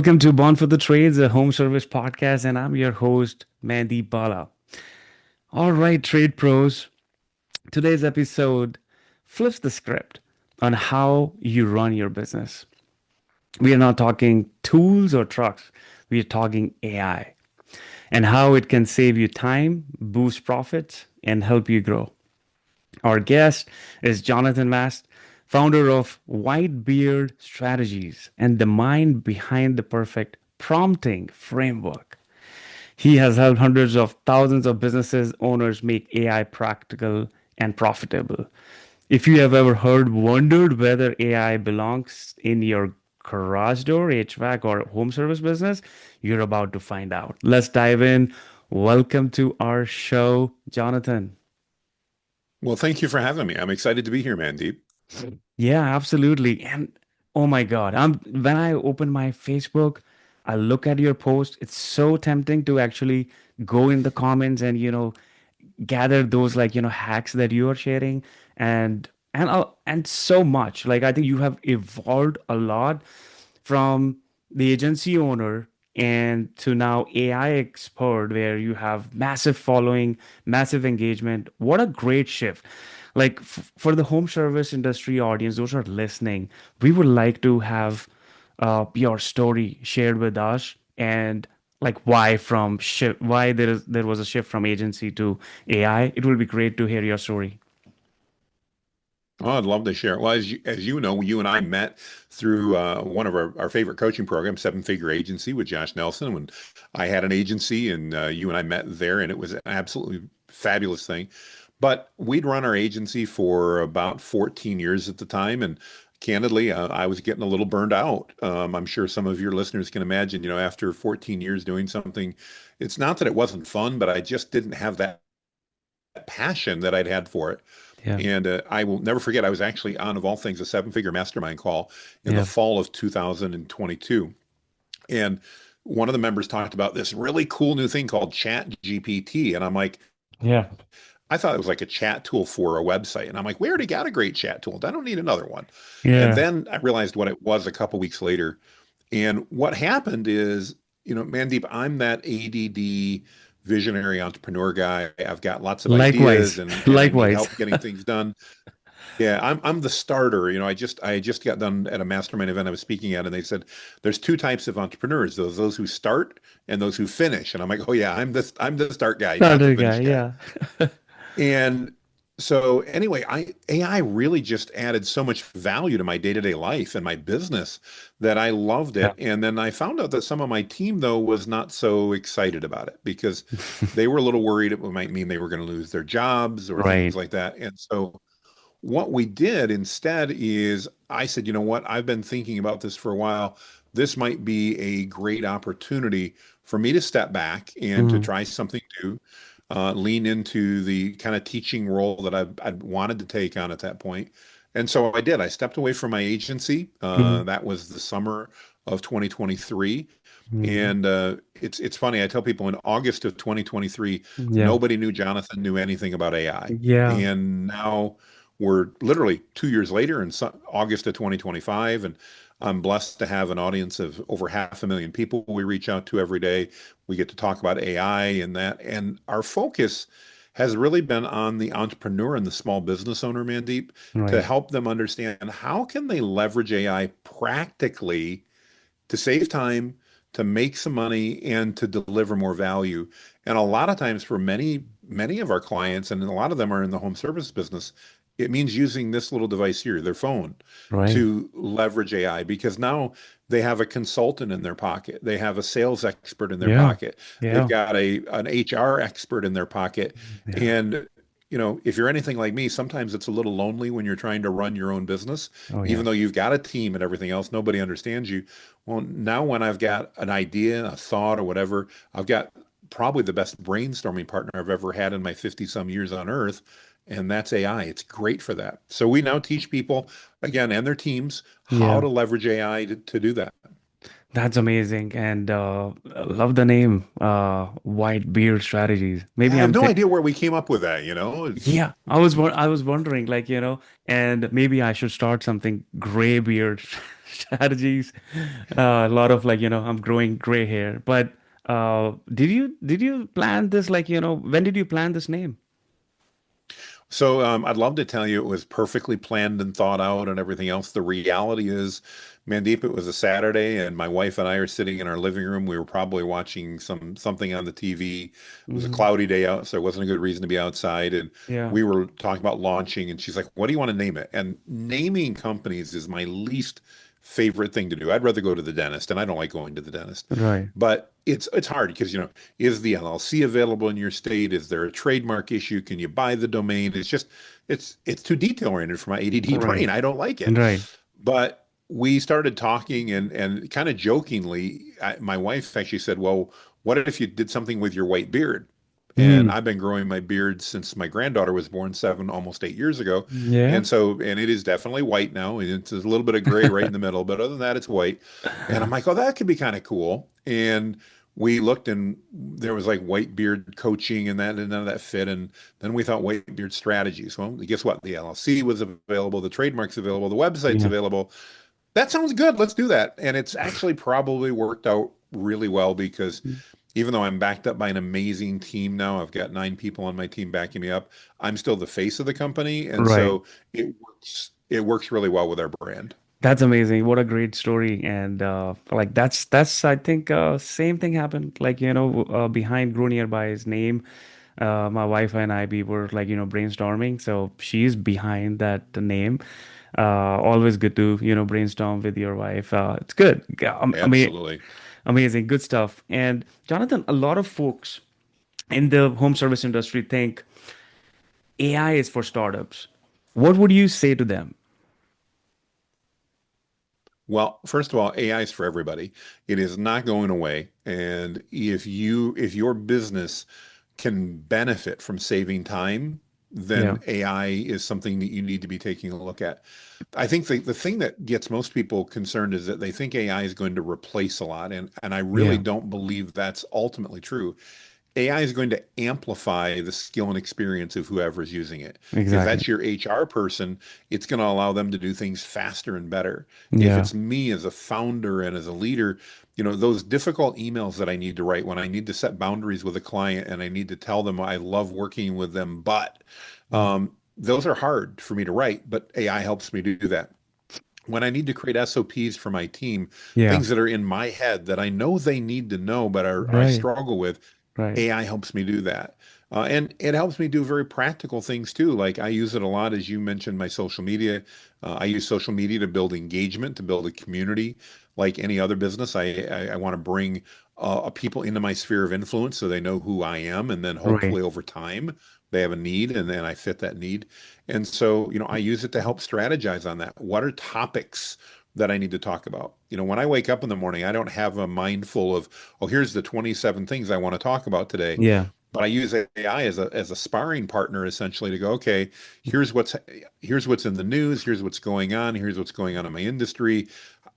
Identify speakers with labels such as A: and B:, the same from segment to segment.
A: Welcome to Born for the Trades, a home service podcast, and I'm your host, Mandeep Bala. All right, trade pros, today's episode flips the script on how you run your business. We are not talking tools or trucks, we are talking AI and how it can save you time, boost profits, and help you grow. Our guest is Jonathan Mast, founder of Whitebeard Strategies and the mind behind the perfect prompting framework. He has helped hundreds of thousands of businesses owners make AI practical and profitable. If you have ever wondered whether AI belongs in your garage door, HVAC, or home service business, you're about to find out. Let's dive in. Welcome to our show, Jonathan.
B: Well, thank you for having me. I'm excited to be here, Mandeep.
A: Yeah, absolutely. And oh my God, I'm when I open my Facebook, I look at your post. It's so tempting to actually go in the comments and gather those hacks that you are sharing and so much. Like I think you have evolved a lot from the agency owner and to now AI expert where you have massive following, massive engagement. What a great shift. Like for the home service industry audience, those are listening, we would like to have your story shared with us and like why there was a shift from agency to AI. It will be great to hear your story.
B: Oh, I'd love to share. Well, as you know, you and I met through one of our favorite coaching programs, Seven Figure Agency with Josh Nelson. When I had an agency and you and I met there, and it was an absolutely fabulous thing. But we'd run our agency for about 14 years at the time. And candidly, I was getting a little burned out. I'm sure some of your listeners can imagine, after 14 years doing something, it's not that it wasn't fun, but I just didn't have that passion that I'd had for it.
A: Yeah.
B: And I will never forget, I was actually on, of all things, a seven-figure mastermind call in the
A: Yeah.
B: fall of 2022. And one of the members talked about this really cool new thing called ChatGPT. And I'm like,
A: Yeah.
B: I thought it was like a chat tool for a website. And I'm like, we already got a great chat tool. I don't need another one. And
A: Yeah.
B: then I realized what it was a couple weeks later. And what happened is, Mandeep, I'm that ADD visionary entrepreneur guy. I've got lots of ideas
A: Likewise.
B: and I need
A: Likewise.
B: help getting things done. Yeah, I'm the starter. I just got done at a mastermind event I was speaking at, and they said there's two types of entrepreneurs: those who start and those who finish. And I'm like, oh yeah, I'm the start guy, not the
A: Starter guy.
B: finish guy.
A: Yeah.
B: And so anyway, I AI really just added so much value to my day-to-day life and my business that I loved
A: Yeah.
B: it. And then I found out that some of my team though was not so excited about it because they were a little worried it might mean they were going to lose their jobs or things
A: Right.
B: like that. And so what we did instead is I said, you know what? I've been thinking about this for a while. This might be a great opportunity for me to step back and to
A: Mhm.
B: try something new, lean into the kind of teaching role that I'd wanted to take on at that point. And so I did. I stepped away from my agency.
A: Mhm.
B: That was the summer of 2023.
A: Mhm.
B: And it's funny. I tell people in August of 2023,
A: Yeah.
B: nobody knew Jonathan knew anything about AI.
A: Yeah.
B: And now we're literally 2 years later in August of 2025, and I'm blessed to have an audience of over 500,000 people we reach out to every day. We get to talk about AI and that, and our focus has really been on the entrepreneur and the small business owner, Mandeep, to
A: Right.
B: help them understand how can they leverage AI practically to save time, to make some money, and to deliver more value. And a lot of times for many of our clients, and a lot of them are in the home service business, it means using this little device here, their phone,
A: Right.
B: to leverage AI because now they have a consultant in their pocket. They have a sales expert in their
A: Yeah.
B: pocket. They've
A: Yeah.
B: got an HR expert in their pocket.
A: Yeah.
B: And if you're anything like me, sometimes it's a little lonely when you're trying to run your own business,
A: Oh
B: even
A: yeah.
B: though you've got a team and everything else, nobody understands you. Well, now when I've got an idea, a thought, or whatever, I've got probably the best brainstorming partner I've ever had in my 50 some years on earth, and that's AI. It's great for that. So we now teach people, again, and their teams, how
A: Yeah.
B: to leverage AI to do that.
A: That's amazing. And I love the name, White Beard Strategies.
B: Yeah,
A: Maybe
B: I have
A: I'm
B: no
A: th
B: idea where we came up with that. It's
A: Yeah, I was wondering, and maybe I should start something gray beard strategies. A lot of like, I'm growing gray hair. But did you plan this like, when did you plan this name?
B: So I'd love to tell you it was perfectly planned and thought out and everything else. The reality is, Mandeep, it was a Saturday, and my wife and I are sitting in our living room. We were probably watching something on the TV. It was a
A: Hmm.
B: cloudy day out, so there wasn't a good reason to be outside. And
A: Yeah.
B: we were talking about launching, and she's like, "What do you want to name it?" And naming companies is my least favorite thing to do. I'd rather go to the dentist, and I don't like going to the dentist.
A: Right.
B: But it's hard because, is the LLC available in your state? Is there a trademark issue? Can you buy the domain? It's too detail oriented for my ADD
A: Right.
B: brain. I don't like it.
A: Right.
B: But we started talking and kind of jokingly, my wife actually said, "Well, what if you did something with your white beard?" And
A: Mm.
B: I've been growing my beard since my granddaughter was born almost 8 years ago.
A: Yeah.
B: And it is definitely white now. And it's a little bit of gray right in the middle, but other than that, it's white. And I'm like, oh, that could be kind of cool. And we looked and there was like white beard coaching and that, and none of that fit. And then we thought white beard strategies. Well, guess what? The LLC was available, the trademark's available, the website's
A: Yeah.
B: available. That sounds good. Let's do that. And it's actually probably worked out really well because even though I'm backed up by an amazing team now, I've got 9 people on my team backing me up. I'm still the face of the company, and
A: Right.
B: so it works really well with our brand.
A: That's amazing. What a great story. And like that's I think same thing happened like behind Grow Nearby's name. My wife and I we were like brainstorming. So she's behind that name. Always good to brainstorm with your wife. It's good. Yeah,
B: Absolutely.
A: amazing, good stuff. And Jonathan, a lot of folks in the home service industry think AI is for startups. What would you say to them?
B: Well, first of all, AI is for everybody. It is not going away. And if your business can benefit from saving time,
A: Yeah.
B: then AI is something that you need to be taking a look at. I think the thing that gets most people concerned is that they think AI is going to replace a lot. And I really
A: Yeah.
B: don't believe that's ultimately true. AI is going to amplify the skill and experience of whoever's using it. If
A: Exactly.
B: that's your HR person, it's going to allow them to do things faster and better. If
A: Yeah.
B: it's me as a founder and as a leader, those difficult emails that I need to write when I need to set boundaries with a client and I need to tell them I love working with them, but
A: Mhm.
B: those are hard for me to write, but AI helps me do that. When I need to create SOPs for my team,
A: Yeah.
B: things that are in my head that I know they need to know, but I
A: Right.
B: struggle with,
A: Right.
B: AI helps me do that. And it helps me do very practical things too. Like I use it a lot, as you mentioned, my social media. I use social media to build engagement, to build a community. Like any other business, I want to bring people into my sphere of influence so they know who I am. And then
A: Right.
B: hopefully over time, they have a need and then I fit that need. And so, I use it to help strategize on that. What are topics that I need to talk about? When I wake up in the morning, I don't have a mind full of, oh, here's the 27 things I want to talk about today.
A: Yeah.
B: But I use AI as a sparring partner essentially to go, okay, here's what's here's what's in the news, here's what's going on, here's what's going on in my industry.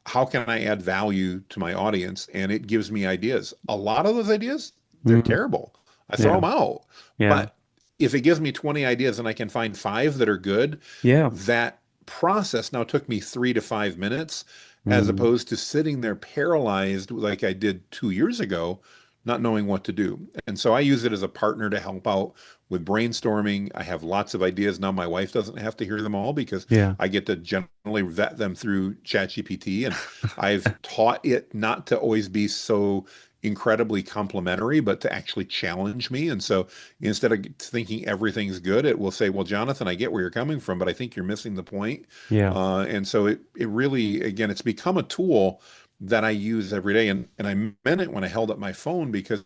B: How can I add value to my audience? And it gives me ideas. A lot of those ideas, they're
A: Mhm.
B: terrible. I throw
A: Yeah.
B: them out.
A: Yeah.
B: But if it gives me 20 ideas and I can find five that are good,
A: Yeah.
B: that process now took me 3 to 5 minutes, as
A: Mm.
B: opposed to sitting there paralyzed like I did 2 years ago, not knowing what to do. And so I use it as a partner to help out with brainstorming. I have lots of ideas now. My wife doesn't have to hear them all because
A: Yeah.
B: I get to generally vet them through ChatGPT. And I've taught it not to always be so incredibly complimentary, but to actually challenge me. And so instead of thinking everything's good, it will say, well, Jonathan, I get where you're coming from, but I think you're missing the point.
A: Yeah.
B: And so it really, again, it's become a tool that I use every day. And I meant it when I held up my phone because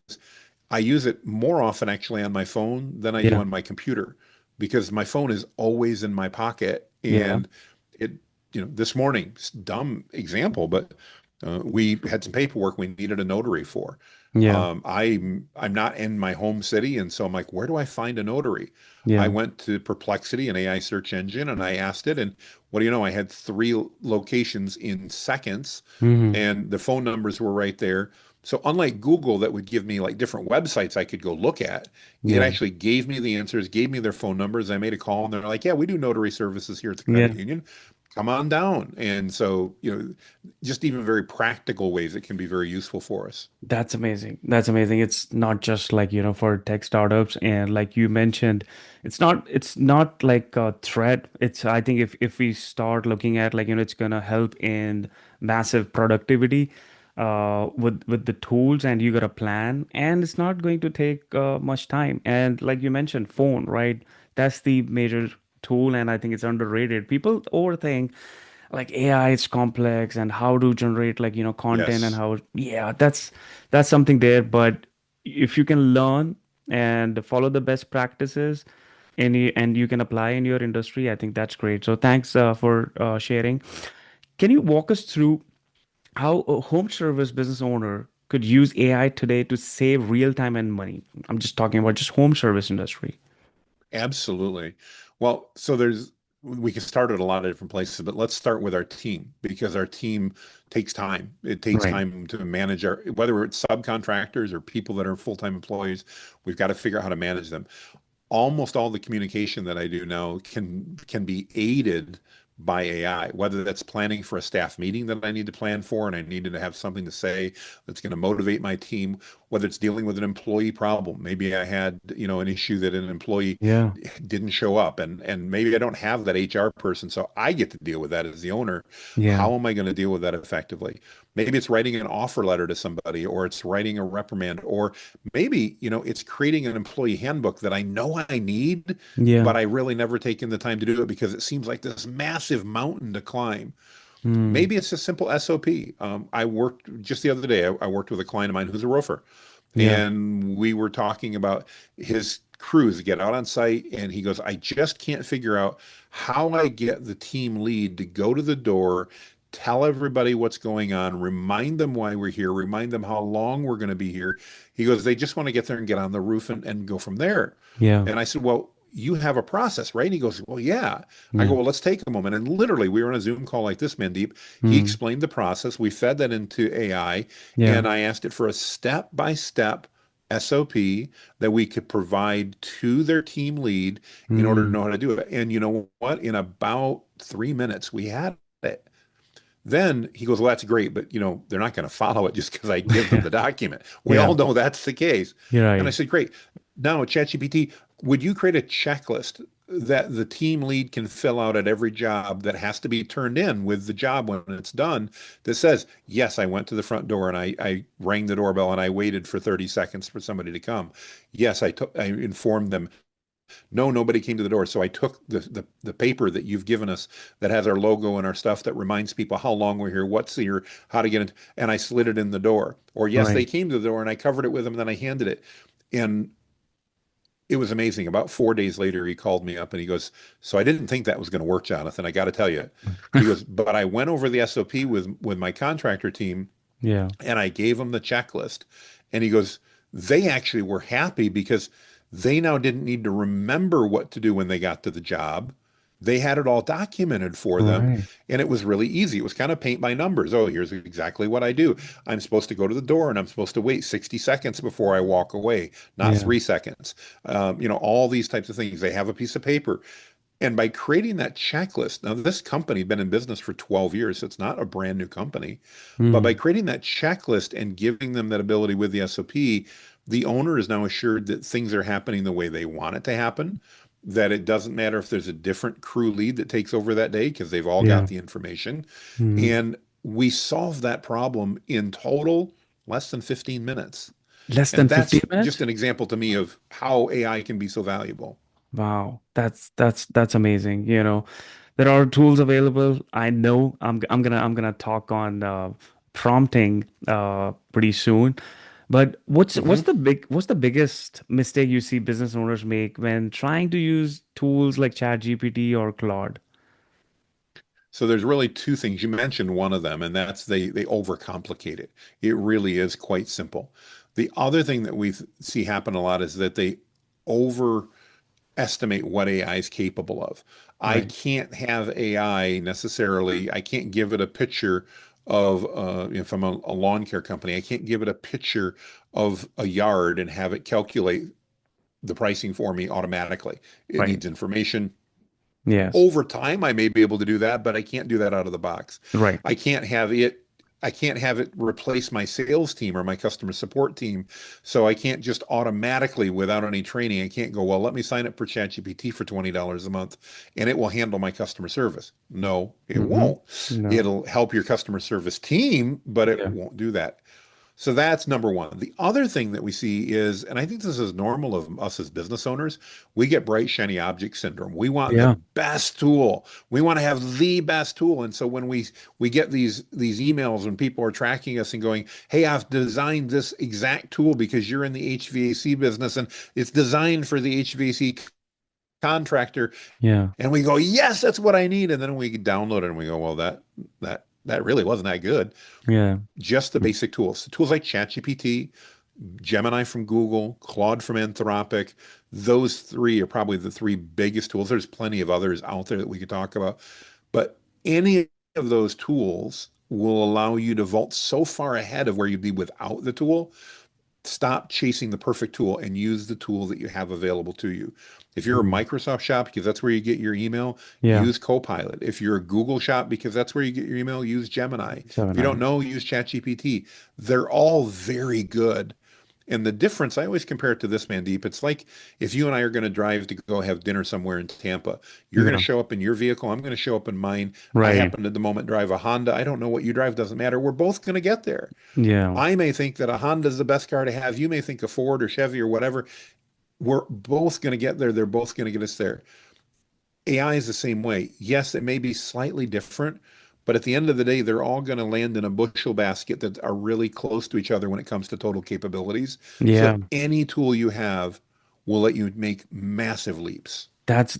B: I use it more often actually on my phone than I do
A: Yeah.
B: on my computer because my phone is always in my pocket.
A: Yeah.
B: And it, this morning, dumb example, but we had some paperwork we needed a notary for.
A: Yeah.
B: I'm not in my home city, and so I'm like, where do I find a notary? I
A: Yeah.
B: went to Perplexity, an AI search engine, and I asked it, and what do you know? I had three locations in seconds,
A: Hmm.
B: and the phone numbers were right there. So unlike Google, that would give me like different websites I could go look at, it
A: Yeah.
B: actually gave me the answers, gave me their phone numbers. I made a call, and they're like, "Yeah, we do notary services here at the
A: Yeah.
B: credit union." come on down. And so, just even very practical ways it can be very useful for us.
A: That's amazing. That's amazing. It's not just like, for tech startups, and like you mentioned, it's not like a threat. It's I think if we start looking at like, it's gonna help in massive productivity with the tools, and you got a plan, and it's not going to take much time. And like you mentioned, phone, right? That's the major tool, and I think it's underrated. People overthink like AI is complex and how to generate like content, and
B: Yes.
A: how, yeah, that's something there. But if you can learn and follow the best practices, and you can apply in your industry, I think that's great. So thanks for sharing. Can you walk us through how a home service business owner could use AI today to save real time and money? I'm just talking about just home service industry.
B: Absolutely. Well, we can start at a lot of different places, but let's start with our team because our team takes time. It takes
A: Right.
B: time to manage whether it's subcontractors or people that are full-time employees, we've got to figure out how to manage them. Almost all the communication that I do now can be aided by AI, whether that's planning for a staff meeting that I need to plan for and I needed to have something to say that's going to motivate my team, whether it's dealing with an employee problem. Maybe I had, an issue that an employee
A: Yeah.
B: didn't show up and maybe I don't have that HR person, so I get to deal with that as the owner.
A: Yeah.
B: How am I going to deal with that effectively? Maybe it's writing an offer letter to somebody or it's writing a reprimand or maybe, it's creating an employee handbook that I know I need,
A: Yeah.
B: but I really never taken the time to do it because it seems like this massive mountain to climb.
A: Mm.
B: Maybe it's a simple SOP. I worked just the other day, I worked with a client of mine who's a roofer,
A: Yeah.
B: and we were talking about his crews to get out on site. And he goes, I just can't figure out how I get the team lead to go to the door, tell everybody what's going on, remind them why we're here, remind them how long we're going to be here. He goes, they just want to get there and get on the roof and go from there.
A: Yeah.
B: And I said, well, you have a process, right? And he goes, well, yeah. I go,
A: Yeah.
B: well, let's take a moment. And literally, we were on a Zoom call like this, Mandeep. He
A: Mm.
B: explained the process. We fed that into AI,
A: Yeah.
B: and I asked it for a step-by-step SOP that we could provide to their team lead in order to
A: Mm.
B: know how to do it. And you know what? In about 3 minutes, we had it. Then he goes, well, that's great, but they're not going to follow it just because I give them
A: Yeah.
B: the document. We
A: Yeah.
B: all know that's the case.
A: You're
B: And I
A: right.
B: said, great. Now, ChatGPT, would you create a checklist that the team lead can fill out at every job that has to be turned in with the job when it's done that says, yes, I went to the front door and I rang the doorbell and I waited for 30 seconds for somebody to come. Yes, I informed them no, nobody came to the door. So I took the paper that you've given us that has our logo and our stuff that reminds people how long we're here, what's here, how to get in, and I slid it in the door. Or yes, they
A: Right.
B: came to the door and I covered it with them and then I handed it. And it was amazing. About 4 days later, he called me up and he goes, so I didn't think that was going to work, Jonathan. I got to tell you. He goes, but I went over the SOP with my contractor team
A: Yeah.
B: and I gave them the checklist. And he goes, they actually were happy because they now didn't need to remember what to do when they got to the job. They had it all documented for them,
A: Right.
B: and it was really easy. It was kind of paint by numbers. Oh, here's exactly what I do. I'm supposed to go to the door and I'm supposed to wait 60 seconds before I walk away, not
A: Yeah.
B: 3 seconds. All these types of things. They have a piece of paper. And by creating that checklist, now this company has been in business for 12 years, so it's not a brand new company. But by
A: Mm.
B: creating that checklist and giving them that ability with the SOP, the owner is now assured that things are happening the way they want it to happen, that it doesn't matter if there's a different crew lead that takes over that day because they've all got
A: Yeah.
B: the information.
A: Mm.
B: And we solve that problem in total less than 15 minutes.
A: Less
B: And
A: than 15
B: that's just
A: minutes?
B: an example to me of how AI can be so valuable.
A: Wow. That's amazing. There are tools available. I know I'm gonna talk on prompting pretty soon. But
B: Mhm.
A: what's the biggest mistake you see business owners make when trying to use tools like ChatGPT or Claude?
B: So there's really two things. You mentioned one of them, and that's they overcomplicate it. It really is quite simple. The other thing that we see happen a lot is that they overestimate what AI is capable of. I
A: Right.
B: can't have AI necessarily, I can't give it a picture of, from a lawn care company, I can't give it a picture of a yard and have it calculate the pricing for me automatically. It
A: Right.
B: needs information.
A: Yes.
B: Over time, I may be able to do that, but I can't do that out of the box.
A: Right.
B: I can't have it. I can't have it replace my sales team or my customer support team. So I can't just automatically, without any training, I can't go, well, let me sign up for ChatGPT for $20 a month and it will handle my customer service. No, it
A: Mm-hmm.
B: won't.
A: No.
B: It'll help your customer service team, but it
A: Yeah.
B: won't do that. So that's number one. The other thing that we see is, and I think this is normal of us as business owners, we get bright, shiny object syndrome. We want the
A: Yeah.
B: best tool. We want to have the best tool. And so when we get these emails when people are tracking us and going, "Hey, I've designed this exact tool because you're in the HVAC business and it's designed for the HVAC contractor."
A: Yeah.
B: And we go, "Yes, that's what I need." And then we download it and we go, "Well, that really wasn't that good."
A: Yeah.
B: Just the basic tools. The tools like ChatGPT, Gemini from Google, Claude from Anthropic. Those three are probably the three biggest tools. There's plenty of others out there that we could talk about. But any of those tools will allow you to vault so far ahead of where you'd be without the tool. Stop chasing the perfect tool and use the tool that you have available to you. If you're a
A: Mm.
B: Microsoft shop, because that's where you get your email,
A: Yeah.
B: use Copilot. If you're a Google shop, because that's where you get your email, use Gemini. If you don't
A: Gemini.
B: know, use ChatGPT. They're all very good. And the difference, I always compare it to this, Mandeep. It's like if you and I are going to drive to go have dinner somewhere in Tampa. You're going to
A: Yeah.
B: show up in your vehicle. I'm going to show up in mine. I
A: Right.
B: happen at the moment drive a Honda. I don't know what you drive, doesn't matter. We're both going to get there.
A: Yeah.
B: I may think that a Honda is the best car to have. You may think a Ford or Chevy or whatever. We're both going to get there. They're both going to get us there. AI is the same way. Yes, it may be slightly different, but at the end of the day, they're all going to land in a bushel basket that are really close to each other when it comes to total capabilities. So
A: Yeah.
B: that any tool you have will let you make massive leaps.
A: That's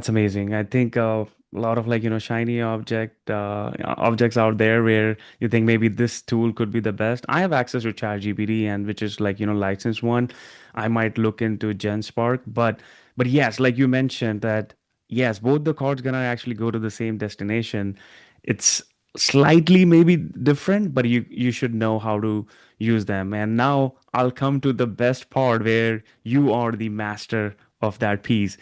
A: amazing. I think a lot of like shiny objects out there where you think maybe this tool could be the best. I have access to ChatGPT and which is like licensed one. I might look into GenSpark, but yes, like you mentioned that yes, both the cards gonna actually go to the same destination. It's slightly maybe different, but you should know how to use them. And now I'll come to the best part where you are the master of that piece.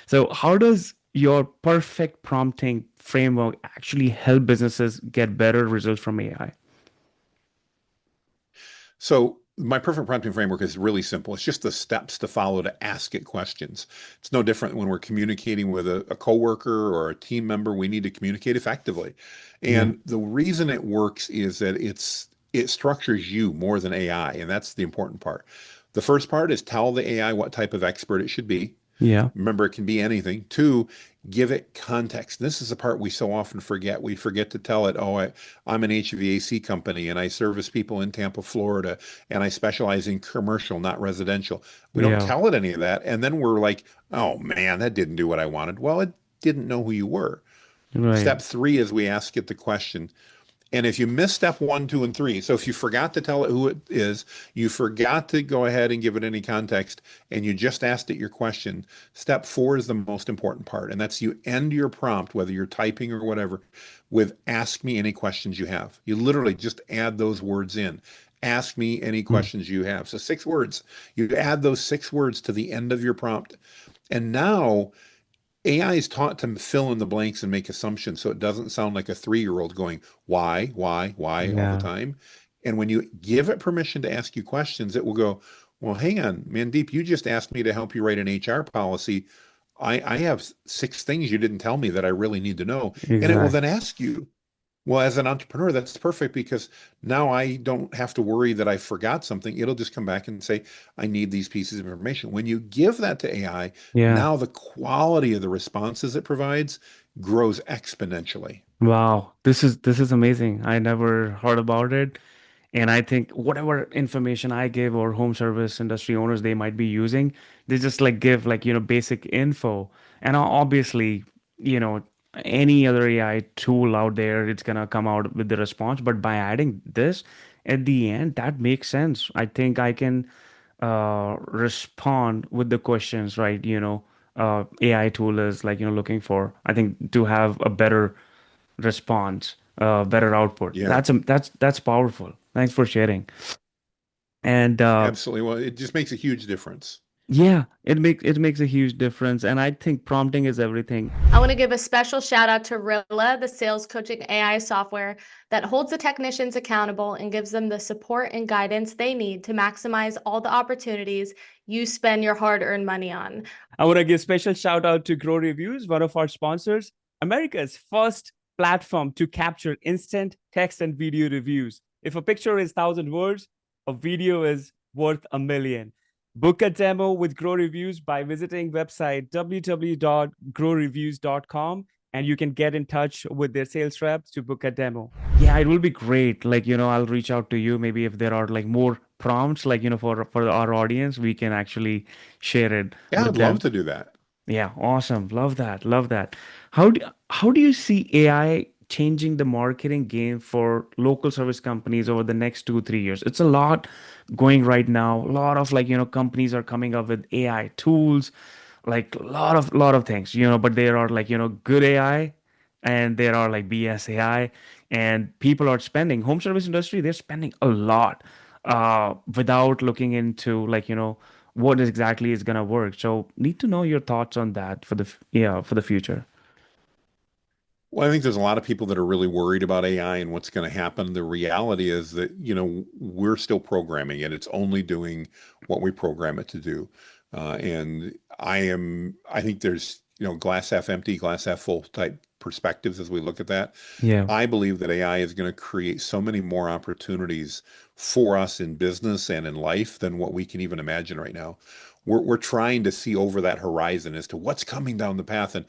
A: So, how does your perfect prompting framework actually help businesses get better results from AI?
B: So my perfect prompting framework is really simple. It's just the steps to follow to ask it questions. It's no different when we're communicating with a coworker or a team member. We need to communicate effectively.
A: Yeah.
B: And the reason it works is that it structures you more than AI, and that's the important part. The first part is tell the AI what type of expert it should be.
A: Yeah.
B: Remember, it can be anything. Two, give it context. This is the part we so often forget. We forget to tell it, oh, I'm an HVAC company and I service people in Tampa, Florida, and I specialize in commercial, not residential. We don't
A: Yeah.
B: tell it any of that. And then we're like, oh man, that didn't do what I wanted. Well, it didn't know who you were.
A: Right.
B: Step three is we ask it the question, and if you miss step one, two, and three, so if you forgot to tell it who it is, you forgot to go ahead and give it any context, and you just asked it your question, step four is the most important part. And that's you end your prompt, whether you're typing or whatever, with ask me any questions you have. You literally just add those words in. Ask me any
A: Mm.
B: questions you have. So 6 words. You add those 6 words to the end of your prompt. And now AI is taught to fill in the blanks and make assumptions so it doesn't sound like a 3-year-old going, why, all the
A: Yeah.
B: time. And when you give it permission to ask you questions, it will go, well, hang on, Mandeep, you just asked me to help you write an HR policy. I have 6 things you didn't tell me that I really need to know. And it will then
A: Exactly.
B: ask you, well, as an entrepreneur, that's perfect because now I don't have to worry that I forgot something. It'll just come back and say, I need these pieces of information. When you give that to AI,
A: Yeah.
B: now the quality of the responses it provides grows exponentially.
A: Wow. This is amazing. I never heard about it. And I think whatever information I give or home service industry owners they might be using, they just like give like, basic info. And obviously, you know, any other AI tool out there, it's gonna come out with the response. But by adding this at the end, that makes sense. I think I can respond with the questions, right? AI tool is like, looking for, I think to have a better response, better output.
B: Yeah,
A: That's powerful. Thanks for sharing. And
B: absolutely. Well, it just makes a huge difference.
A: Yeah, it makes a huge difference, and I think prompting is everything.
C: I want to give a special shout out to Rilla, the sales coaching AI software that holds the technicians accountable and gives them the support and guidance they need to maximize all the opportunities you spend your hard-earned money on.
A: I want to give special shout out to Grow Reviews, one of our sponsors, America's first platform to capture instant text and video reviews. If a picture is 1,000 words, a video is worth a million. Book a demo with Grow Reviews by visiting website www.growreviews.com, and you can get in touch with their sales reps to book a demo. Yeah, it will be great. Like, I'll reach out to you maybe if there are like more prompts, like, for our audience, we can actually share it
B: Yeah,
A: with
B: I'd love
A: them.
B: to do that.
A: Yeah, awesome. Love that. Love that. How do you see AI changing the marketing game for local service companies over the next 2, 3 years? It's a lot going right now. A lot of like, companies are coming up with AI tools, like a lot of things, but there are like, good AI and there are like BS AI, and people are spending home service industry, they're spending a lot without looking into like, what exactly is gonna work. So need to know your thoughts on that for for the future.
B: Well, I think there's a lot of people that are really worried about AI and what's going to happen. The reality is that, we're still programming it. It's only doing what we program it to do. And I think there's, glass half empty, glass half full type perspectives as we look at that.
A: Yeah.
B: I believe that AI is going to create so many more opportunities for us in business and in life than what we can even imagine right now. We're trying to see over that horizon as to what's coming down the path. And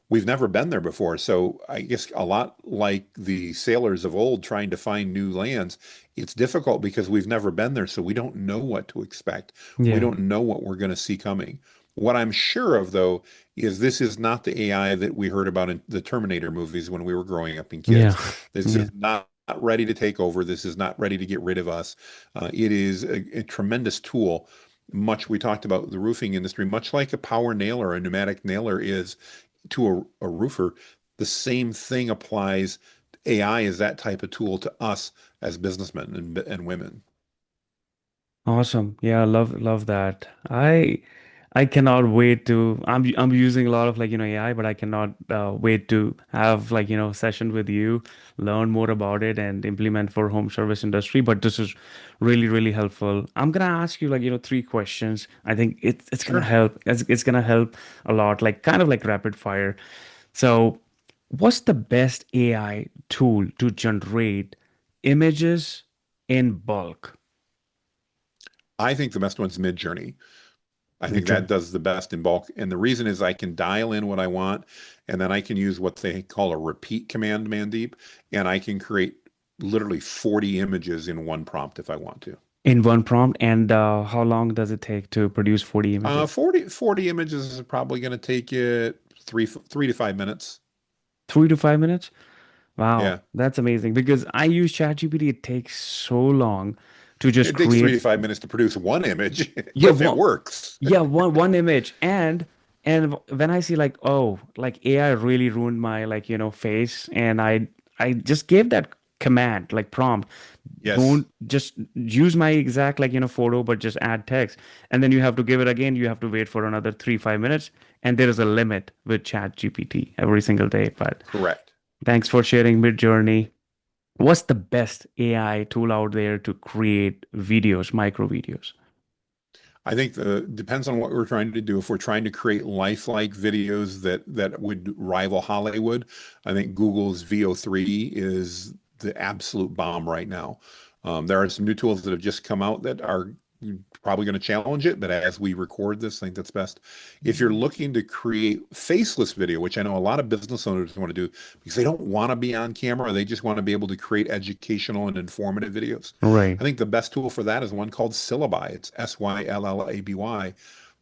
B: we've never been there before. So I guess a lot like the sailors of old trying to find new lands, it's difficult because we've never been there. So we don't know what to expect. We
A: Yeah.
B: don't know what we're going to see coming. What I'm sure of, though, is this is not the AI that we heard about in the Terminator movies when we were growing up in
A: Yeah.
B: kids. This
A: Yeah.
B: is not ready to take over. This is not ready to get rid of us. It is a tremendous tool. Much we talked about the roofing industry, much like a power nailer, a pneumatic nailer is to a roofer, the same thing applies. AI is that type of tool to us as businessmen and women.
A: Awesome. Yeah, love that. I cannot wait to I'm using a lot of like, AI, but I cannot wait to have like, session with you, learn more about it and implement for home service industry. But this is really, really helpful. I'm gonna ask you like, 3 questions. I think it's gonna
B: Sure.
A: help. It's gonna help a lot, like kind of like rapid fire. So, what's the best AI tool to generate images in bulk?
B: I think the best one's Mid-Journey. I think that
A: Midjourney.
B: does the best in bulk. And the reason is I can dial in what I want, and then I can use what they call a repeat command, Mandeep, and I can create literally 40 images in one prompt if I want to.
A: In one prompt, and how long does it take to produce 40 images?
B: 40 images is probably going to take it 3 to 5 minutes.
A: 3 to 5 minutes? Wow,
B: Yeah.
A: that's amazing because I use ChatGPT. It takes so long to just
B: It takes three
A: create.
B: to five minutes to produce one image,
A: Yeah,
B: but it
A: one,
B: works.
A: yeah, one image, and when I see like, oh, like AI really ruined my like, face, and I just gave that command like prompt,
B: Yes,
A: don't just use my exact like, photo, but just add text, and then you have to give it again. You have to wait for another 3, 5 minutes, and there is a limit with ChatGPT every single day. But
B: correct.
A: thanks for sharing Midjourney. What's the best AI tool out there to create videos, micro videos?
B: I think the depends on what we're trying to do. If we're trying to create lifelike videos that would rival Hollywood, I think Google's VO3 is the absolute bomb right now. There are some new tools that have just come out that are probably going to challenge it, but as we record this, I think that's best. If you're looking to create faceless video, which I know a lot of business owners want to do because they don't want to be on camera, they just want to be able to create educational and informative videos.
A: Right.
B: I think the best tool for that is one called Syllabi. It's Syllaby.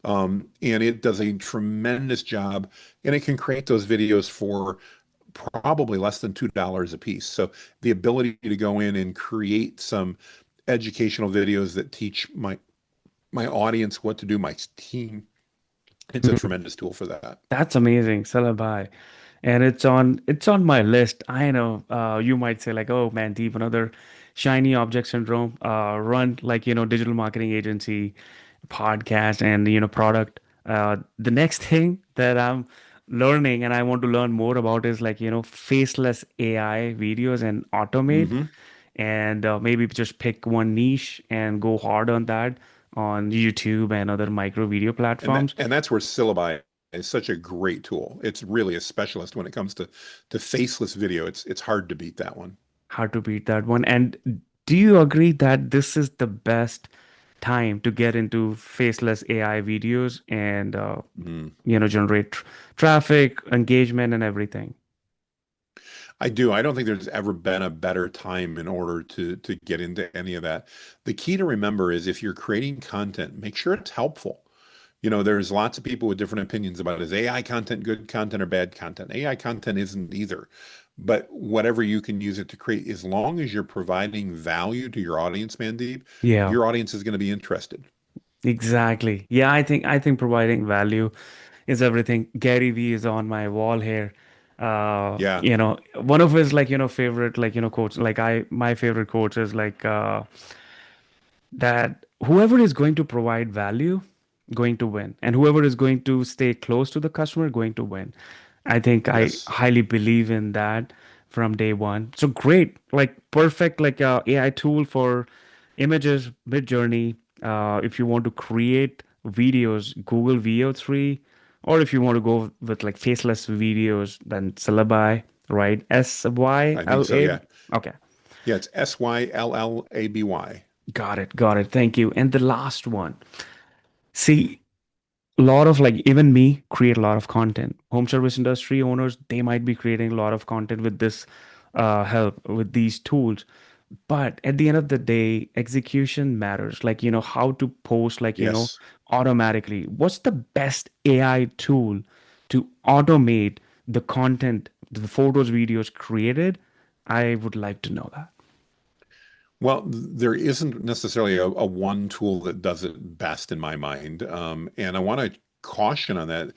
B: And it does a tremendous job, and it can create those videos for probably less than $2 a piece. So the ability to go in and create some educational videos that teach my audience what to do, my team, it's a
A: Mhm.
B: tremendous tool for that.
A: That's amazing, Celebi. And it's on my list. I know you might say like, oh man, Deep, another shiny object syndrome. Run like, digital marketing agency, podcast and product. The next thing that I'm learning and I want to learn more about is like faceless AI videos and automate,
B: Hmm.
A: and maybe just pick one niche and go hard on that on YouTube and other micro video platforms.
B: And that's where Syllabi is such a great tool. It's really a specialist when it comes to faceless video. It's hard to beat that one.
A: Hard to beat that one. And do you agree that this is the best time to get into faceless AI videos and
B: Mm.
A: generate traffic, engagement, and everything?
B: I do. I don't think there's ever been a better time in order to get into any of that. The key to remember is if you're creating content, make sure it's helpful. There's lots of people with different opinions about is AI content good content or bad content. AI content isn't either. But whatever you can use it to create, as long as you're providing value to your audience, Mandeep,
A: Yeah,
B: your audience is going to be interested.
A: exactly. Yeah, I think providing value is everything. Gary Vee is on my wall here.
B: Yeah.
A: One of his like favorite like quotes, like I my favorite quotes is like that whoever is going to provide value going to win, and whoever is going to stay close to the customer going to win. I think I
B: Yes.
A: highly believe in that from day one. So great, like perfect like AI tool for images, mid journey. If you want to create videos, Google VO3, or if you want to go with like faceless videos, then Syllabi, right?
B: I think so.
A: Sylla.
B: Yeah.
A: Okay.
B: Yeah. It's Syllaby.
A: Got it. Thank you. And the last one. See, a lot of like even me create a lot of content. Home service industry owners, they might be creating a lot of content with this help with these tools. But at the end of the day, execution matters. Like, how to post, like,
B: Yes.
A: automatically. What's the best AI tool to automate the content, the photos, videos created? I would like to know that.
B: Well, there isn't necessarily a one tool that does it best in my mind. And I want to caution on that.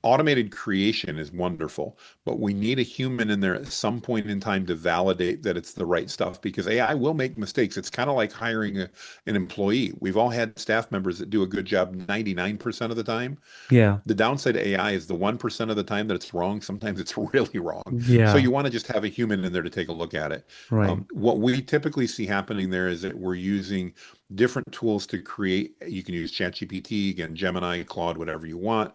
B: Automated creation is wonderful, but we need a human in there at some point in time to validate that it's the right stuff because AI will make mistakes. It's kind of like hiring an employee. We've all had staff members that do a good job 99% of the time.
A: Yeah.
B: The downside to AI is the 1% of the time that it's wrong, sometimes it's really wrong. So
A: Yeah.
B: you want to just have a human in there to take a look at it.
A: Right.
B: What we typically see happening there is that we're using different tools to create. You can use ChatGPT, again, Gemini, Claude, whatever you want.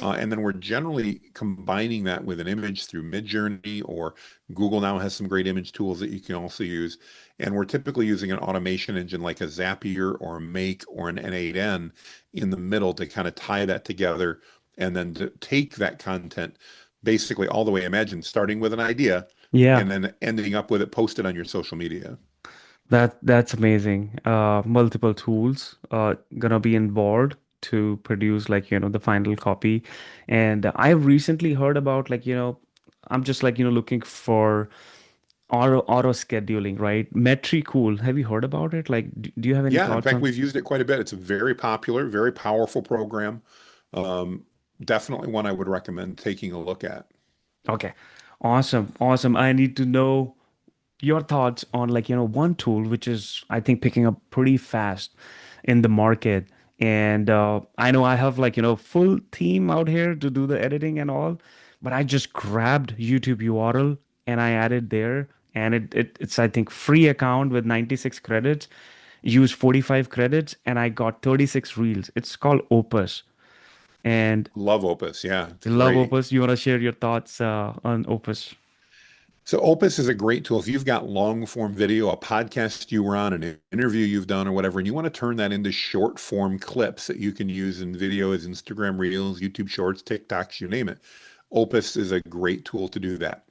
B: And then we're generally combining that with an image through Midjourney, or Google now has some great image tools that you can also use. And we're typically using an automation engine like a Zapier or a Make or an N8N in the middle to kind of tie that together and then to take that content basically all the way, imagine starting with an idea
A: Yeah.
B: and then ending up with it posted on your social media.
A: That's amazing. Multiple tools gonna be involved to produce like the final copy. And I've recently heard about like I'm just like looking for auto scheduling, right? Metricool. Have you heard about it? Like, do you have any
B: Yeah, in
A: thoughts
B: fact,
A: on?
B: we've used it quite a bit. It's a very popular, very powerful program. Um, Definitely one I would recommend taking a look at.
A: Okay, awesome, awesome. I need to know your thoughts on like one tool which is I think picking up pretty fast in the market. And I know I have like full team out here to do the editing and all, but I just grabbed YouTube URL and I added there, and it's I think free account with 96 credits, use 45 credits, and I got 36 reels. It's called Opus. And
B: Love Opus. Yeah, it's
A: I love
B: great.
A: Opus. You want to share your thoughts on Opus?
B: So Opus is a great tool. If you've got long form video, a podcast you were on, an interview you've done or whatever, and you want to turn that into short form clips that you can use in videos, Instagram Reels, YouTube Shorts, TikToks, you name it. Opus is a great tool to do that.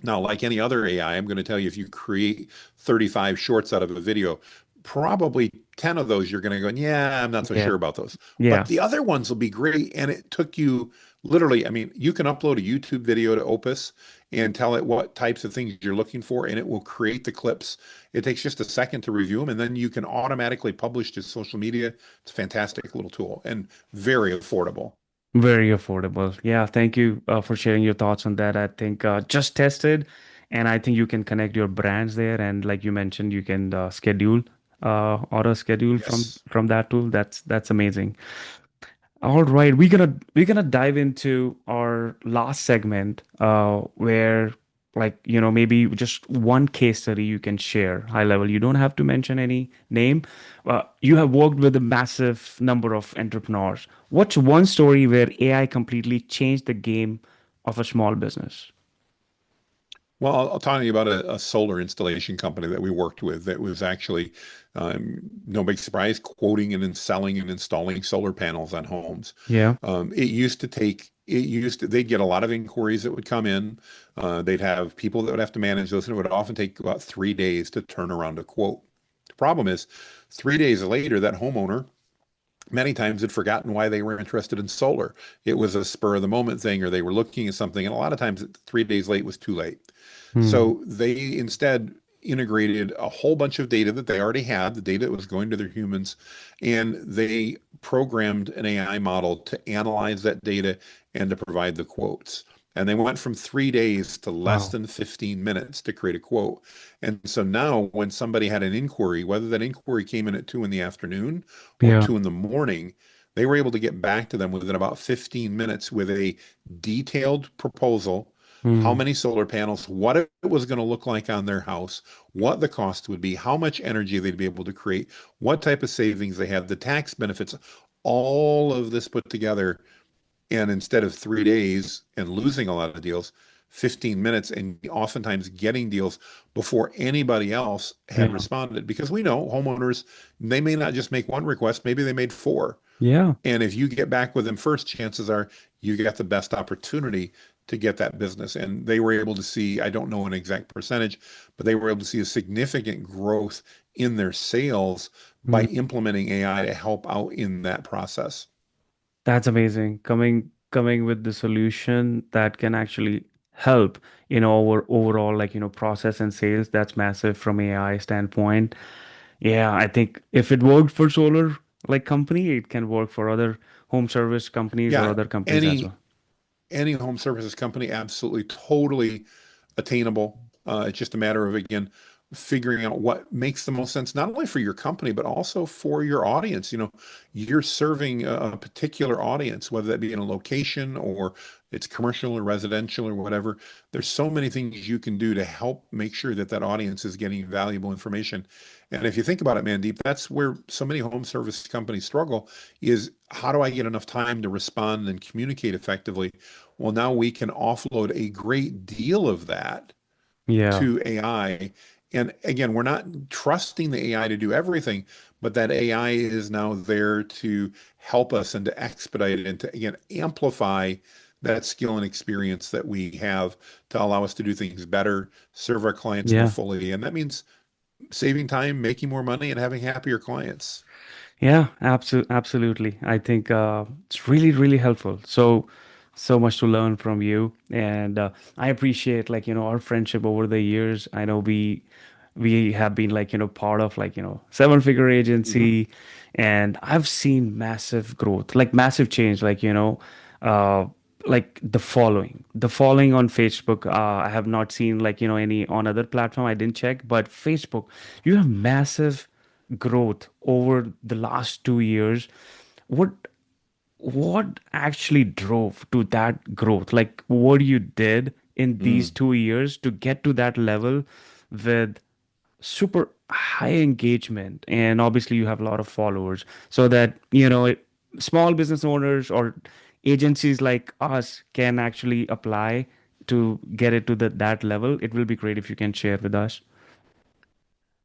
B: Now, like any other AI, I'm going to tell you if you create 35 shorts out of a video, probably 10 of those you're going to go, yeah, I'm not so
A: Yeah,
B: sure about those.
A: yeah.
B: But the other ones will be great. And it took you literally, I mean, you can upload a YouTube video to Opus and tell it what types of things you're looking for, and it will create the clips. It takes just a second to review them, and then you can automatically publish to social media. It's a fantastic little tool and very affordable.
A: Very affordable. Yeah, thank you for sharing your thoughts on that. I think just tested, and I think you can connect your brands there, and like you mentioned, you can schedule. auto schedule
B: Yes.
A: from that tool. That's amazing. All right, we're gonna dive into our last segment, where like maybe just one case study you can share high level. You don't have to mention any name. You have worked with a massive number of entrepreneurs. What's one story where AI completely changed the game of a small business?
B: Well, I'll tell you about a solar installation company that we worked with that was actually, no big surprise, quoting and then selling and installing solar panels on homes.
A: Yeah.
B: They'd get a lot of inquiries that would come in. They'd have people that would have to manage those, and it would often take about 3 days to turn around a quote. The problem is, 3 days later, that homeowner many times had forgotten why they were interested in solar. It was a spur of the moment thing, or they were looking at something, and a lot of times 3 days late was too late.
A: Hmm.
B: So they instead integrated a whole bunch of data that they already had, the data that was going to their humans, and they programmed an AI model to analyze that data and to provide the quotes. And they went from 3 days to less
A: Wow.
B: than 15 minutes to create a quote. And so now, when somebody had an inquiry, whether that inquiry came in at 2 in the afternoon or
A: Yeah.
B: 2 in the morning, they were able to get back to them within about 15 minutes with a detailed proposal, how
A: Hmm.
B: many solar panels, what it was going to look like on their house, what the cost would be, how much energy they'd be able to create, what type of savings they have, the tax benefits, all of this put together. And instead of 3 days and losing a lot of deals, 15 minutes and oftentimes getting deals before anybody else had
A: Yeah.
B: responded. Because we know homeowners, they may not just make one request, maybe they made four.
A: Yeah.
B: And if you get back with them first, chances are you got the best opportunity to get that business. And they were able to see, I don't know an exact percentage, but they were able to see a significant growth in their sales by
A: Hmm.
B: implementing AI to help out in that process.
A: That's amazing. Coming with the solution that can actually help our overall process and sales. That's massive from AI standpoint. Yeah, I think if it worked for solar company, it can work for other home service companies or
B: Yeah,
A: other companies as
B: any
A: well.
B: any home services company, absolutely, totally attainable. It's just a matter of, again, figuring out what makes the most sense, not only for your company, but also for your audience. You're serving a particular audience, whether that be in a location or it's commercial or residential or whatever. There's so many things you can do to help make sure that that audience is getting valuable information. And if you think about it, Mandeep, that's where so many home service companies struggle is how do I get enough time to respond and communicate effectively? Well, now we can offload a great deal of that
A: Yeah,
B: to AI. And again, we're not trusting the AI to do everything, but that AI is now there to help us and to expedite it and to, again, amplify that skill and experience that we have to allow us to do things better, serve our clients more
A: yeah.
B: fully. And that means saving time, making more money, and having happier clients.
A: Yeah, absolutely. I think it's really, really helpful. So much to learn from you, and I appreciate our friendship over the years. I know we have been part of seven-figure
B: Mhm.
A: agency, and I've seen massive growth, massive change, uh, the following on Facebook. I have not seen any on other platform. I didn't check, but Facebook, you have massive growth over the last 2 years. What what actually drove to that growth? Like what you did in these
B: Mm.
A: 2 years to get to that level with super high engagement, and obviously you have a lot of followers, so that small business owners or agencies like us can actually apply to get it to that level. It will be great if you can share with us.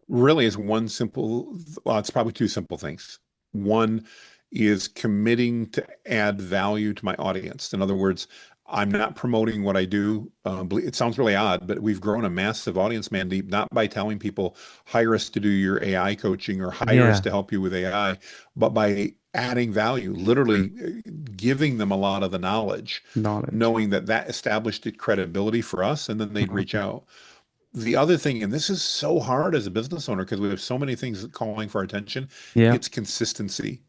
B: Really is one simple, well, it's probably two simple things. One is committing to add value to my audience. In other words, I'm not promoting what I do. It sounds really odd, but we've grown a massive audience, Mandeep, not by telling people, hire us to do your AI coaching or hire us
A: Yeah,
B: to help you with AI, but by adding value, literally giving them a lot of the knowledge,
A: knowledge.
B: knowing that that established credibility for us, and then they'd reach
A: Mhm.
B: out. The other thing, and this is so hard as a business owner because we have so many things calling for our attention,
A: Yeah,
B: it's consistency.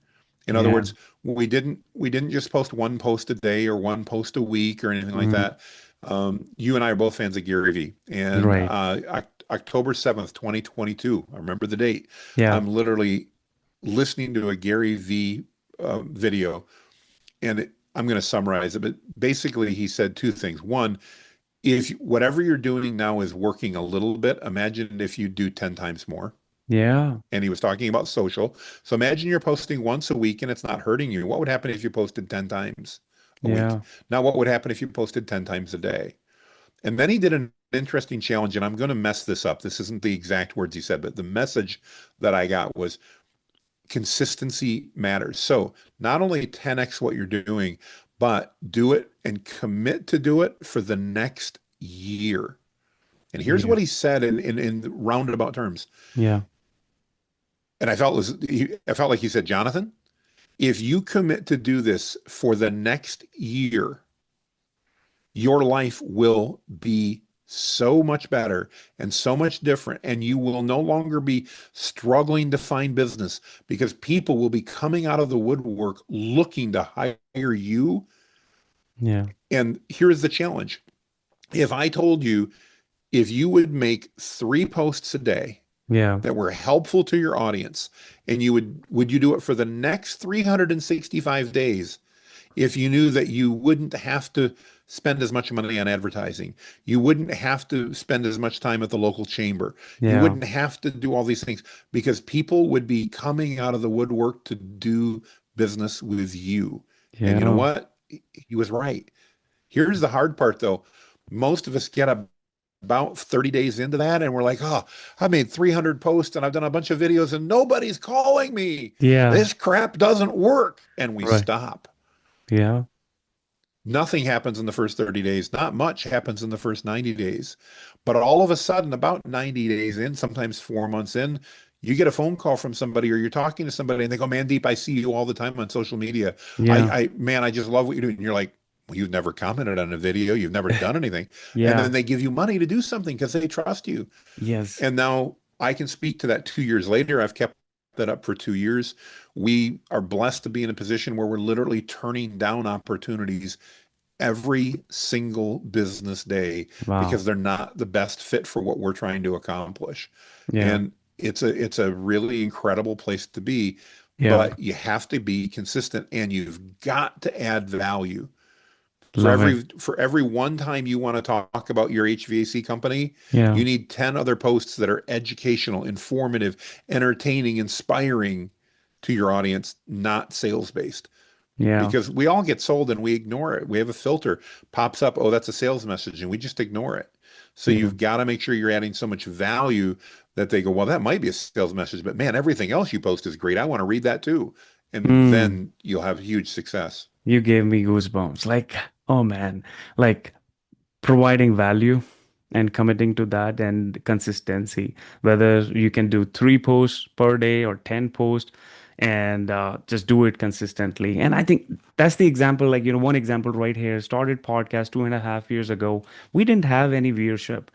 B: In other
A: yeah.
B: words, we didn't just post one post a day or one post a week or anything like
A: Mhm.
B: that. You and I are both fans of Gary Vee, and
A: Right.
B: October 7th, 2022, I remember the date.
A: Yeah.
B: I'm literally listening to a Gary Vee video, and I'm going to summarize it, but basically he said two things. One, if whatever you're doing now is working a little bit, imagine if you do 10 times more.
A: Yeah.
B: And he was talking about social. So imagine you're posting once a week and it's not hurting you. What would happen if you posted 10 times a week?
A: Yeah.
B: Now, what would happen if you posted 10 times a day? And then he did an interesting challenge, and I'm going to mess this up. This isn't the exact words he said, but the message that I got was consistency matters. So not only 10x what you're doing, but do it and commit to do it for the next year. And here's
A: Yeah.
B: what he said in roundabout terms.
A: Yeah.
B: And I felt like he said, Jonathan, if you commit to do this for the next year, your life will be so much better and so much different. And you will no longer be struggling to find business because people will be coming out of the woodwork looking to hire you.
A: Yeah.
B: And here's the challenge. If I told you, if you would make 3 posts a day
A: Yeah.
B: that were helpful to your audience, and would you do it for the next 365 days, if you knew that you wouldn't have to spend as much money on advertising, you wouldn't have to spend as much time at the local chamber, you
A: Yeah.
B: wouldn't have to do all these things because people would be coming out of the woodwork to do business with you. And you know
A: Yeah.
B: what? He was right. Here's the hard part, though. Most of us get about 30 days into that and we're like, oh, I made 300 posts and I've done a bunch of videos and nobody's calling me.
A: Yeah.
B: This crap doesn't work. And we
A: Right.
B: stop.
A: Yeah.
B: Nothing happens in the first 30 days. Not much happens in the first 90 days. But all of a sudden, about 90 days in, sometimes 4 months in, you get a phone call from somebody or you're talking to somebody and they go, Mandeep, I see you all the time on social media.
A: Yeah.
B: Man, I just love what you do. And you're like, well, you've never commented on a video. You've never done anything. And
A: Yeah.
B: then they give you money to do something because they trust you.
A: Yes.
B: And now I can speak to that 2 years later. I've kept that up for 2 years. We are blessed to be in a position where we're literally turning down opportunities every single business day
A: Wow.
B: because they're not the best fit for what we're trying to accomplish.
A: Yeah.
B: And it's a really incredible place to be,
A: Yeah.
B: but you have to be consistent and you've got to add value. For
A: Love it.
B: every one time you want to talk about your HVAC company,
A: Yeah.
B: you need 10 other posts that are educational, informative, entertaining, inspiring to your audience, not sales based,
A: Yeah.
B: because we all get sold and we ignore it. We have a filter pops up, oh, that's a sales message, and we just ignore it. So
A: Yeah.
B: you've got to make sure you're adding so much value that they go, well, that might be a sales message, but man, everything else you post is great. I want to read that too. And
A: Mm.
B: then you'll have huge success.
A: You gave me goosebumps. Like, oh man, like providing value and committing to that and consistency. Whether you can do 3 posts per day or 10 posts and just do it consistently. And I think that's the example, like, one example right here. Started podcast 2.5 years ago. We didn't have any viewership,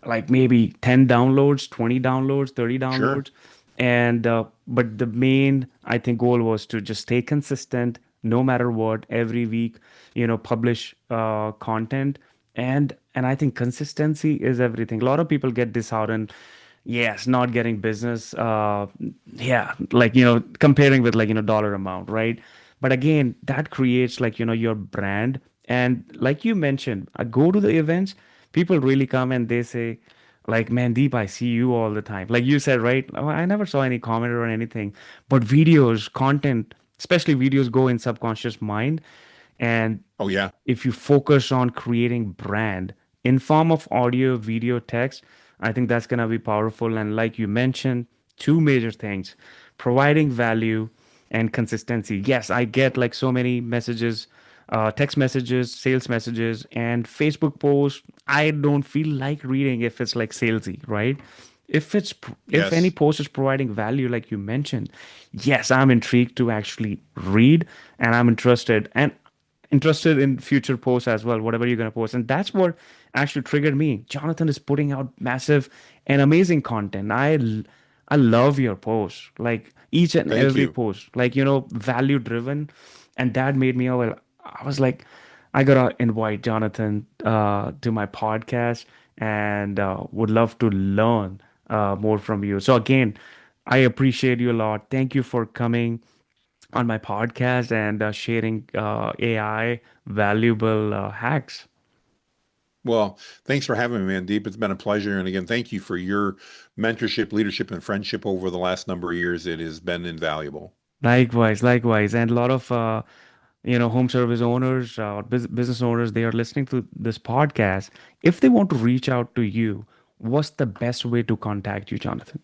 A: like maybe 10 downloads, 20 downloads, 30
B: Sure.
A: downloads. And but the main, I think, goal was to just stay consistent no matter what, every week, publish content. And I think consistency is everything. A lot of people get disheartened, yes, not getting business, yeah, like, comparing with, like, dollar amount, right? But again, that creates, like, your brand. And like you mentioned, I go to the events, people really come and they say, like, man, Deep, I see you all the time. Like you said, right? Oh, I never saw any comment or anything. But videos, content, especially videos, go in subconscious mind. And
B: Oh, yeah.
A: if you focus on creating brand in form of audio, video, text, I think that's going to be powerful. And like you mentioned, two major things: providing value and consistency. Yes, I get like so many messages, text messages, sales messages, and Facebook posts. I don't feel like reading if it's like salesy, right? If any
B: Yes.
A: post is providing value, like you mentioned, yes, I'm intrigued to actually read, and I'm interested in future posts as well, whatever you're going to post. And that's what actually triggered me. Jonathan is putting out massive and amazing content. I love your posts, like each and
B: Thank
A: every
B: you.
A: post, like, value driven. And that made me, oh, well, I was like, I gotta invite Jonathan to my podcast and would love to learn more from you. So again, I appreciate you a lot. Thank you for coming on my podcast and sharing AI valuable hacks.
B: Well, thanks for having me, Mandeep. It's been a pleasure. And again, thank you for your mentorship, leadership, and friendship over the last number of years. It has been invaluable.
A: Likewise, likewise, and a lot of home service owners, business owners, they are listening to this podcast. If they want to reach out to you, what's the best way to contact you, Jonathan?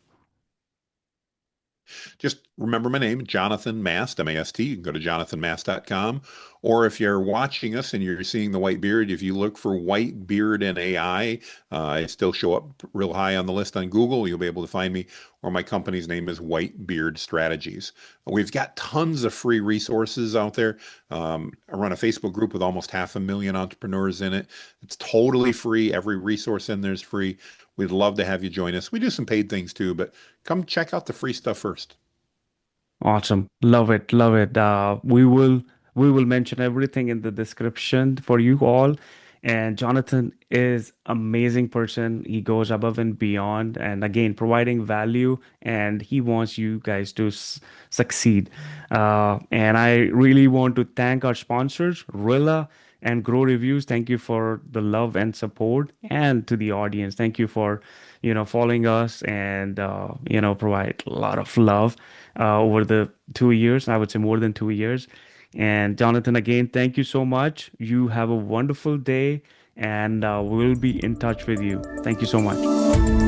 B: Just remember my name, Jonathan Mast, M-A-S-T. You can go to jonathanmast.com. Or if you're watching us and you're seeing the white beard, if you look for white beard and AI, I still show up real high on the list on Google. You'll be able to find me. Or my company's name is White Beard Strategies. We've got tons of free resources out there. I run a Facebook group with almost 500,000 entrepreneurs in it. It's totally free. Every resource in there is free. We'd love to have you join us. We do some paid things too, but come check out the free stuff first.
A: Awesome. Love it. Love it. We will mention everything in the description for you all. And Jonathan is amazing person. He goes above and beyond and again providing value and he wants you guys to succeed. And I really want to thank our sponsors, Rilla and Grow Reviews. Thank you for the love and support and to the audience. Thank you for following us and provide a lot of love over the 2 years. I would say more than 2 years. And Jonathan, again, thank you so much. You have a wonderful day, and we'll be in touch with you. Thank you so much.